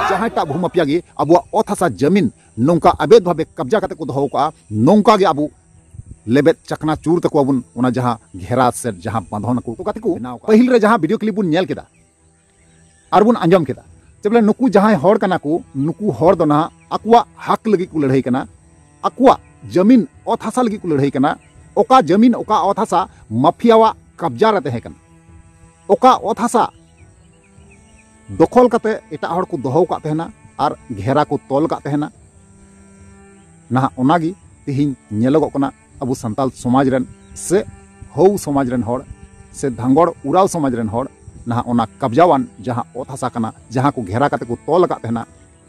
जहाँ टा भूमाफिया गे अब ओत हसा जमीन नौका अवैध भावे कब्जा करते को दोहो का नौका गे अब लेबेद चकना चूर तको बुन उना जहाँ घेरा से जहाँ बांधन को तो को पहिल रे जहाँ वीडियो क्लिप बुन नेल केदा आर बुन आंजम केदा जबले नुकु जहाँ हर कना को नुकु हर दो ना अकुआ हक लगी को लड़ाई कना अकुआ जमीन ओत हसा लगी को लड़ाई कना ओका जमीन ओका ओत हसा माफियावा कब्जा रे तहे कना ओका ओत हसा दखल करते एटा हर को दोहो का तहना और घेरा को तोल का तहना ना ओनागी तिहिन नेलोगो कना अबु संताल समाज रन से हौ समाज रन हर से धांगड़ उराव समाज रन हर ना ओना कब्जावान जहाँ ओत हसा कना जहाँ को घेरा करते को तोल का तहना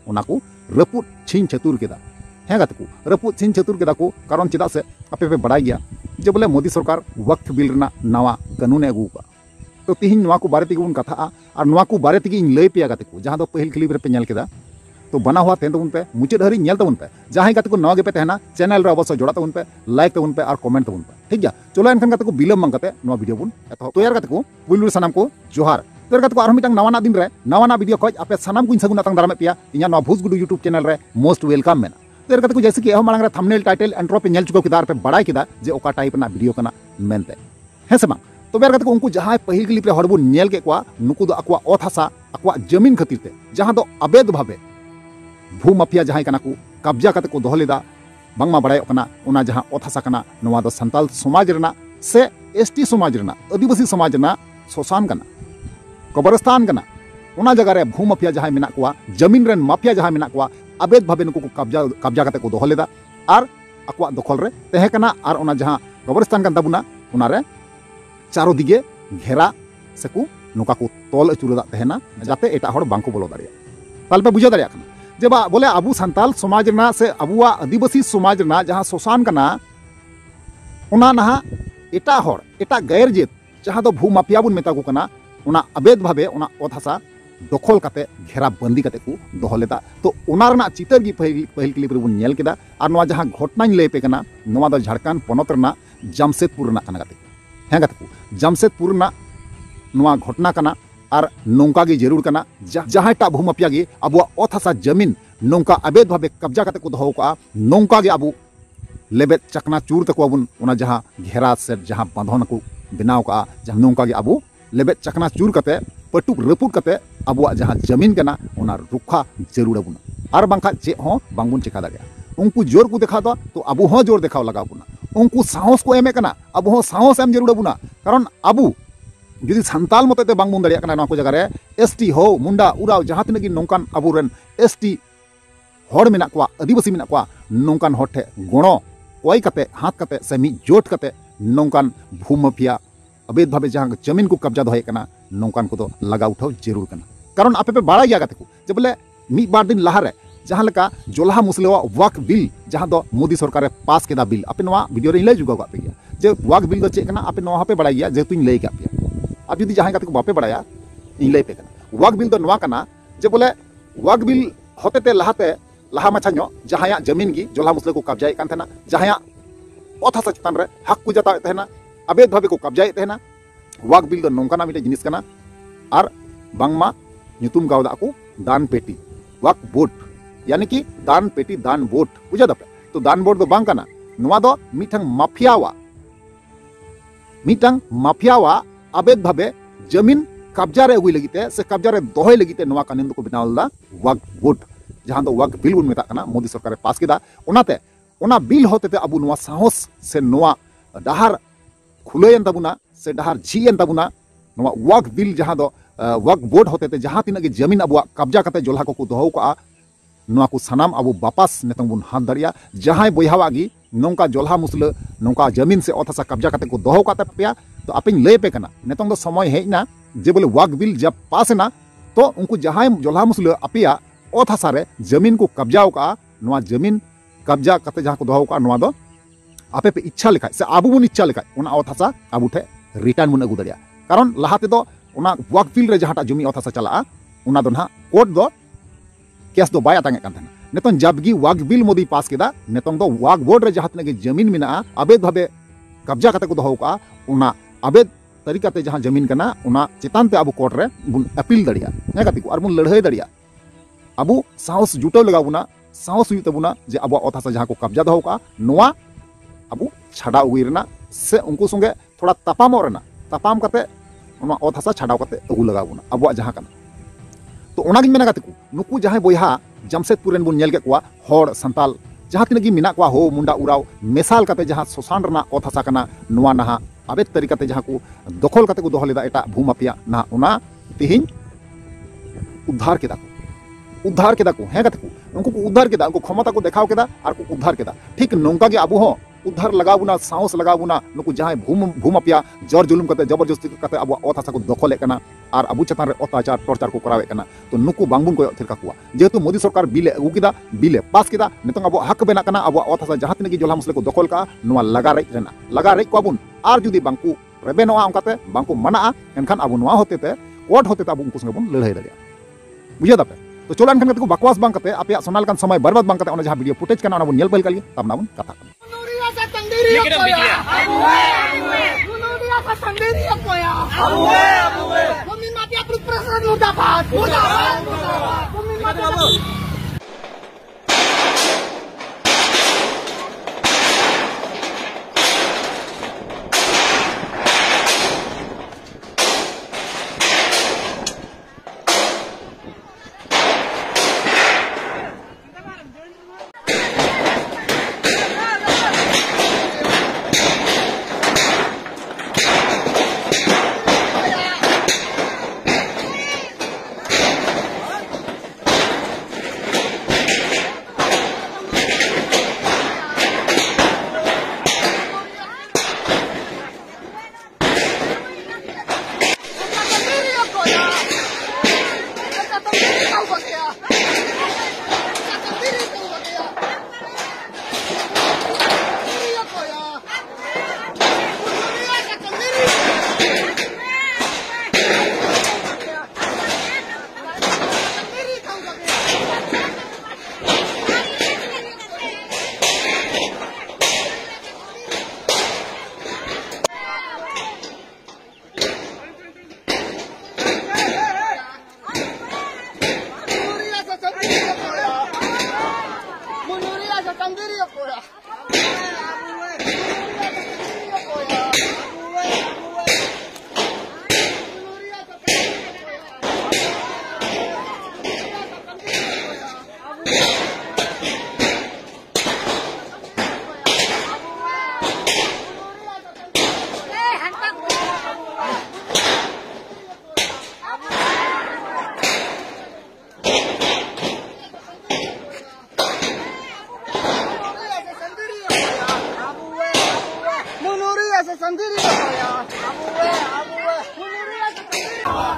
ओना को रपुट छीन छतुर केदा हैं गाते को रपुट छीन छतुर केदा को कारण चेदा से आपे पे बड़ाई गया जे बोले मोदी सरकार वक्फ बिल रना नवा कानून अगू का तो तिहिन नवा को बारे तेगे कथा और नवा को बारे तेगे लय पे गाते को जहाँ दो पहिल क्लिप रे पे नेल केदा तो बना हुआ तेन तबन पे मुचाद हरी नेल तबन पे जहाँ गाते को नवा गे पे तहना चैनल रे अवश्य जोड़ा तबन पे लाइक तबन पे और कमेंट तबन पे ठीक गया चलो एनखान गाते को बिलम मंग गाते नवा वीडियो बुन एतो तो यार गाते को पुइलु सानाम को जोहार तो यार गाते को आरो मिटांग नवाना दिन रे नवाना वीडियो खoj आपे सानाम को सगुन आतंग दारामे पिया इया नवा भूस गुडू यूट्यूब चैनल रे मोस्ट वेलकम मेना तो यार गाते को जैसे कि मांग रे थंबनेल टाइटल एंट्रो पे नेल चुको किदार पे बड़ाई किदा जे ओका टाइप ना वीडियो कना मेनते है से बांग तो बेर गाते को उनको जहाँ पहिल क्लिप रे हड़ बुन नेल के कोआ नुकु दो अक्वा ओत हसा अक्वा जमीन खातिर ते जहाँ दो अवैध भावे भू माफिया जहाँ कना को कब्जा करते को दोहो लेदा बांगमा बड़ाय कना ओना जहाँ ओत हसा कना नवा दो संताल समाज रना से एसटी समाज रना आदिवासी समाज रना शोषण कना कब्रस्तान कना ओना जगह रे भू माफिया जहाँ मेना कोआ जमीन रन माफिया जहाँ मेना कोआ अवैध भावे नुकु को कब्जा करते को दोहो लेदा और अक्वा दखल रे तहे कना और ओना जहाँ कब्रस्तान कन तबुना ओना रे चारों दिगे घेरा से को नौका को तोल अचूर तहना जाते एटा हड़ बांको बोलो दाड़िया ताल पे बुझा दाड़िया जे बा बोले अबू संताल समाज रना से अबुआ आदिवासी समाज रना जहाँ शोषण कना ओना नहा एटा हड़ एटा गैर जेत जहाँ दो भू माफिया बुन मेता को कना ओना अवैध भावे ओना ओत हसा दखल काते घेरा बंदी काते को दोहो लेदा तो ओना रना चितर गी पहिल क्लिप रे बुन नेल केदा और नवा जहाँ घटनाñ लय पे कना नवा दो झारखंड पोनोत रना जमशेदपुर रना कना गाते हैं गाते को जमशेदपुर ना नवा घटना कना और नौका गे जरूर कना जहाँ टा भू माफिया गे अब ओत हसा जमीन नौका अवैध भावे कब्जा करते को दोहो का नौका गे अब लेबेद चकना चूर तको बुन ओना जहाँ घेरा से जहाँ बांधन को बनाव का जहाँ नौका गे अब लेबेद चकना चूर करते पटुक रपुट करते अब जहाँ जमीन कना ओना रुखा जरूर बुन और बांखा चे हो बांगबुन चिका दाड़िया उनको जोर को देखा दो तो अब हो जोर देखाव लगा बुना उनको साहस को एमे कना अब हो साहस एम जरूर बुना कारण अब जुदी संताल मतते बांग बुन दाड़िया कना नवा को जगह रे एसटी हो मुंडा उराव जहाँ तिना नौकान अबुरन एसटी हड़ मेना कोआ आदिवासी मेना कोआ नौकान हड़ ठे गणो कोई कते हाथ कते से मी जोट कते नौकान भू माफिया अवैध भावे जहाँ जमीन को कब्जा दोहे कना नौकान को लगा उठाव जरूर कना कारण आपे पे बाड़ा गया गाते को जब बोले मी बार दिन लहारे जहाँ लका जोल्हा मुसलेवा वक्फ बिल जहाँ दो मोदी सरकार पास केदा बिल आपे नवा वीडियो रे लय जुगा पे गया जे वक्फ बिल दो चेक कना आपे नवा पे बड़ाई गया जेतु लय का पे अब यदि जहाँ गाते को बापे बड़ाया इन लय पे कना वक्फ बिल दो नवा कना जे बोले वक्फ बिल होते ते लहा माछा नो जहाँ जमीन की जोल्हा मुसले को कब्जाए कान थेना जहाँ ओत हसा चेतान रे हक को जता तहना अवैध भावे को कब्जाए तहना वक्फ बिल दो नौकाना मिटे जिनिस कना और बांगमा ᱧᱩᱛᱩᱢ गावदा को दान पेटी वक्फ बोर्ड यानी कि दान पेटी दान बोट बुझा दपे तो दान बोट दो बांग कना नवा दो मिठंग माफियावा अवैध भावे जमीन कब्जा रे अगुई लगिते से कब्जा रे दोहय लगिते नवा कानून को बनावलदा वक्फ बोर्ड जहां दो वक्फ बिल बुन मेता कना मोदी सरकार पास केदा ओनाते ओना बिल होते अबु नवा साहस से नवा डहार खुलेन तबुना से डहार झीएन तबुना नवा वक्फ बिल जहां दो वक्फ बोर्ड होते जहां तिना के जमीन अबु कब्जा करते जोल्हा को दोहो का नवा को सानाम अब वापस नेतंग बुन हाथ दाड़िया जहाँ बहावागी नौका जोल्हा मुसले नौका जमीन से ओत हसा कब्जा करते को दोहो काते पे तो आपे लय पे कना नेतंग दो समय हेना जे बोले वक्फ बिल जब पास ना तो उनको जहाँ जोल्हा मुसले आपे ओत हसा रे जमीन को कब्जा का नवा जमीन कब्जा करते जहाँ को दोहो का नवा दो आपे पे इच्छा लेखा से आबू बुन इच्छा लेखा ओना ओत हसा आबू ठे रिटर्न बुन अगू दाड़िया कारण लहाते दो ओना वक्फ बिल रे जहाँ जमी ओत हसा चला ओना दो ना कोर्ट दो केस दो बाय आतांगे कान नेतन जबगी वक्फ बिल मोदी पास केदा नेतन दो वक्फ बोर्ड रे जहाँ तने जमीन मेना अवैध भावे कब्जा करते को दोहो का ओना अबेद तरीका ते जहां जमीन कना उना चेतान ते अब कोर्ट रे बुन अपील दड़िया हे गाती को और बुन लड़ाई दड़िया अब साहस जुटाव लगाबुना साहस हुई तबुना जे अब ओत हासा जहां को कब्जा दहो का नोआ अब छाड़ा उगुई रेना से उनको संगे थोड़ा तपाम रेना तपाम करते उना ओत हासा छाड़ाव करते अगु लगाबुना अब जहां कना तो ओनागिन मेना गाती को नुकु जहां बोयहा जमशेदपुर रेन बुन नेल के कुआ होड़ संताल जहां तिनगी मिना कुआ हो मुंडा उराव मेसाल करते जहां सोसान रना ओत हासा कना नोआ नहा अबेद तरीका ते जहां को दखल करते को दोहो लेदा एटा भूमाफिया ना उना तिहिन उद्धार केदा को हे गाते को उनको को उद्धार केदा उनको क्षमता को देखाव केदा और को उद्धार केदा ठीक नौका के अबो हो उद्धार लगाबुना साहस लगाबुना नुकु जहां भूमाफिया जर जुलुम करते जबरदस्ती करते अब ओत हासा को दखले कना और अबु चतान रे अत्याचार टॉर्चर को करावे कना तो नुकु बांगबुन को थिरका कुआ जेहेतु मोदी सरकार बिले अगु केदा बिले पास केदा नितंग अब हक बेना कना अब ओत हासा जहां तिनगी जोला मुसले को दखल का नुआ लगा रे कोबुन और जुदी बांकु रेबेनोआ अंकाते बांकु मना एनखान अब नुआ होते ते कोर्ट होते अब उनको संगे बुन लड़ाई दरिया बुझे दापे तो चलो एनखान को बकवास बांग करते आपे सोनाल कान समय बर्बाद बांग करते ओना जहां वीडियो फुटेज कना ओना बुन नेल पहल कलिए तब ना बुन कथा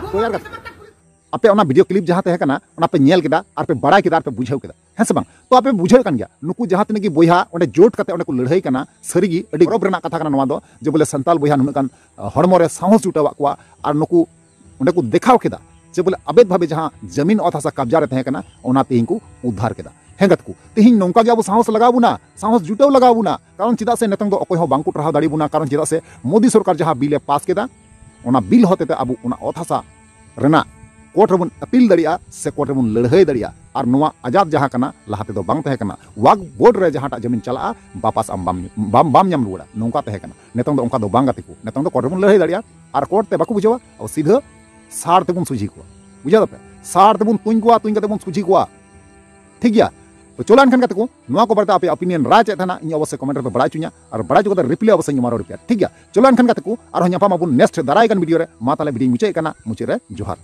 तो यार आपे ओना वीडियो क्लिप जहां तहे कना ओना पे नेल केदा और पे बड़ा केदा और पे बुझाव केदा है से बांग तो आपे बुझाव कन गया नुकु जहां तने की बोया ओंडे जोट करते ओंडे को लड़ाई कना सरीगी अडी गौरव रेना कथा कना नवा दो जे बोले संताल बोया नुन कान हड़मो रे साहस जुटावा कुआ और नुकु ओंडे को देखाव केदा जे बोले अबेद भाबे जहां जमीन ओत हासा कब्जा रे तहे कना ओना तिहिं को उद्धार केदा हेंगत को तिहिं नौका के अब साहस लगाबुना साहस जुटाव लगाबुना कारण चिदा से नेतंग दो अकोय हो बांकु टराव दाड़ी बुना कारण चिदा से मोदी सरकार जहां बिले पास केदा ओना बिल होते ते अब ओना ओत हासा रेना कोर्ट रेबन अपील दड़िया से कोर्ट रेबन लड़ाई दड़िया और नोआ आजाद जहां कना लहाते दो बांग तहे कना वाग बोर्ड रे जहां जमीन चला वापस आम बाम नाम रुड़ा नौका तहे कना नेतंग दो ओंका दो बांग गाते को नेतंग दो कोर्ट रेबन लड़ाई दड़िया और कोर्ट ते बाकु बुझावा और सीधा सार तेबन सुझी को बुझा दपे सार तेबन तुኝ कते बन सुझी को ठीक गया तो चलो एनखान कते को नोआ को बारे आपे ओपिनियन राय चेत थाना इन अवश्य कमेंट रे बड़ा चु냐 और बड़ा चुकते रिप्लाई अवश्य मारो रिप्लाई ठीक गया चलो एनखान कते को और हन्यापा माबुन नेक्स्ट दाराय कन वीडियो रे मा ताले वीडियो मुचे कना मुचे रे जोहार।